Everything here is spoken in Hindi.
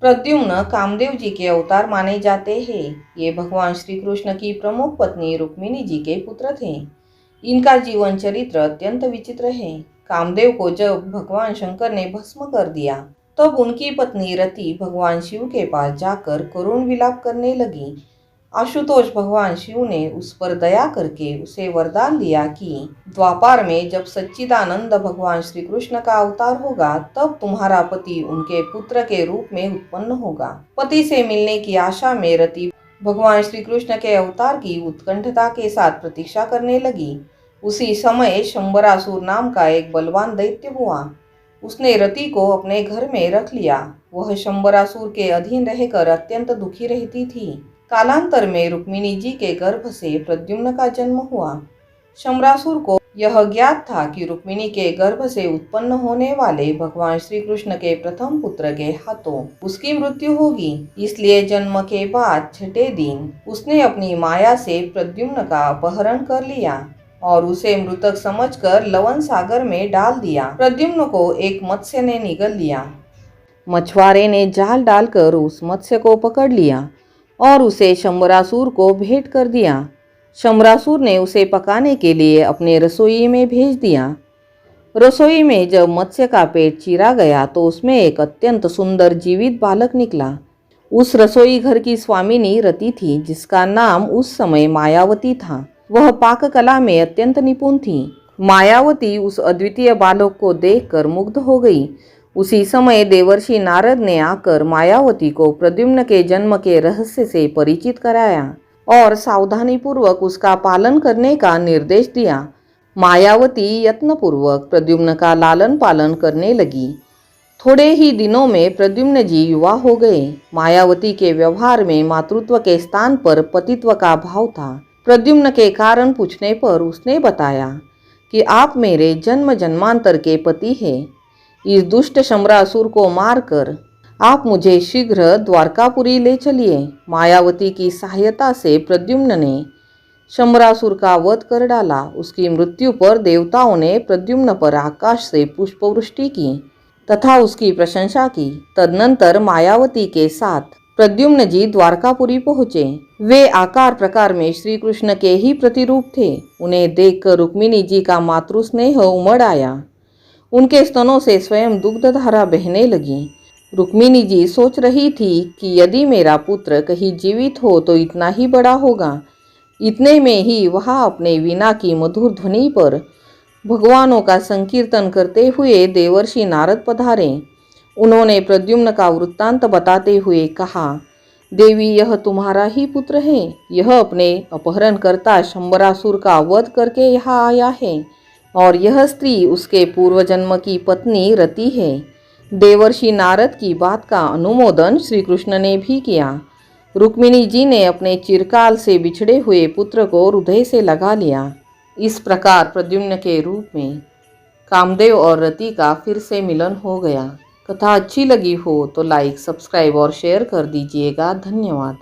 प्रद्युम्न कामदेव जी के अवतार माने जाते हैं। ये भगवान श्री कृष्ण की प्रमुख पत्नी रुक्मिणी जी के पुत्र थे। इनका जीवन चरित्र अत्यंत विचित्र है। कामदेव को जब भगवान शंकर ने भस्म कर दिया, तब उनकी पत्नी रति भगवान शिव के पास जाकर करुण विलाप करने लगी। आशुतोष भगवान शिव ने उस पर दया करके उसे वरदान दिया कि द्वापार में जब सच्चिदानंद भगवान श्री कृष्ण का अवतार होगा, तब तुम्हारा पति उनके पुत्र के रूप में उत्पन्न होगा। पति से मिलने की आशा में रति भगवान श्री कृष्ण के अवतार की उत्कंठता के साथ प्रतीक्षा करने लगी। उसी समय शंबरासुर नाम का एक बलवान दैत्य हुआ। उसने रति को अपने घर में रख लिया। वह शंबरासुर के अधीन रहकर अत्यंत दुखी रहती थी। कालांतर में रुक्मिणी जी के गर्भ से प्रद्युम्न का जन्म हुआ। शंबरासुर को यह ज्ञात था कि रुक्मिणी के गर्भ से उत्पन्न होने वाले भगवान श्री कृष्ण के प्रथम पुत्र के हाथों उसकी मृत्यु होगी। इसलिए जन्म के बाद छठे दिन उसने अपनी माया से प्रद्युम्न का अपहरण कर लिया और उसे मृतक समझकर लवन सागर में डाल दिया। प्रद्युम्न को एक मत्स्य ने निगल लिया। मछुआरे ने जाल डालकर उस मत्स्य को पकड़ लिया और उसे शंबरासुर को भेंट कर दिया। शंबरासुर ने उसे पकाने के लिए अपने रसोई में भेज दिया। रसोई में जब मत्स्य का पेट चीरा गया तो उसमें एक अत्यंत सुंदर जीवित बालक निकला। उस रसोई घर की स्वामिनी रति थी, जिसका नाम उस समय मायावती था। वह पाककला में अत्यंत निपुण थी। मायावती उस अद्वितीय बालक को देखकर मुग्ध हो गई। उसी समय देवर्षि नारद ने आकर मायावती को प्रद्युम्न के जन्म के रहस्य से परिचित कराया और सावधानीपूर्वक उसका पालन करने का निर्देश दिया। मायावती यत्नपूर्वक प्रद्युम्न का लालन पालन करने लगी। थोड़े ही दिनों में प्रद्युम्न जी युवा हो गए। मायावती के व्यवहार में मातृत्व के स्थान पर पतित्व का भाव था। प्रद्युम्न के कारण पूछने पर उसने बताया कि आप मेरे जन्म जन्मांतर के पति हैं। इस दुष्ट शंबरासुर को मारकर आप मुझे शीघ्र द्वारकापुरी ले चलिए। मायावती की सहायता से प्रद्युम्न ने शंबरासुर का वध कर डाला। उसकी मृत्यु पर देवताओं ने प्रद्युम्न पर आकाश से पुष्पवृष्टि की तथा उसकी प्रशंसा की। तदनंतर मायावती के साथ प्रद्युम्न जी द्वारकापुरी पहुँचे। वे आकार प्रकार में श्री कृष्ण के ही प्रतिरूप थे। उन्हें देखकर रुक्मिणी जी का मातृस्नेह उमड़ आया। उनके स्तनों से स्वयं दुग्धधारा बहने लगी। रुक्मिणी जी सोच रही थी कि यदि मेरा पुत्र कहीं जीवित हो तो इतना ही बड़ा होगा। इतने में ही वह अपने वीणा की मधुर ध्वनि पर भगवानों का संकीर्तन करते हुए देवर्षि नारद पधारे। उन्होंने प्रद्युम्न का वृत्तांत बताते हुए कहा, देवी, यह तुम्हारा ही पुत्र है। यह अपने अपहरणकर्ता शंबरासुर का वध करके यहाँ आया है और यह स्त्री उसके पूर्व जन्म की पत्नी रति है। देवर्षि नारद की बात का अनुमोदन श्री कृष्ण ने भी किया। रुक्मिणी जी ने अपने चिरकाल से बिछड़े हुए पुत्र को हृदय से लगा लिया। इस प्रकार प्रद्युम्न के रूप में कामदेव और रति का फिर से मिलन हो गया। कथा अच्छी लगी हो तो लाइक, सब्सक्राइब और शेयर कर दीजिएगा। धन्यवाद।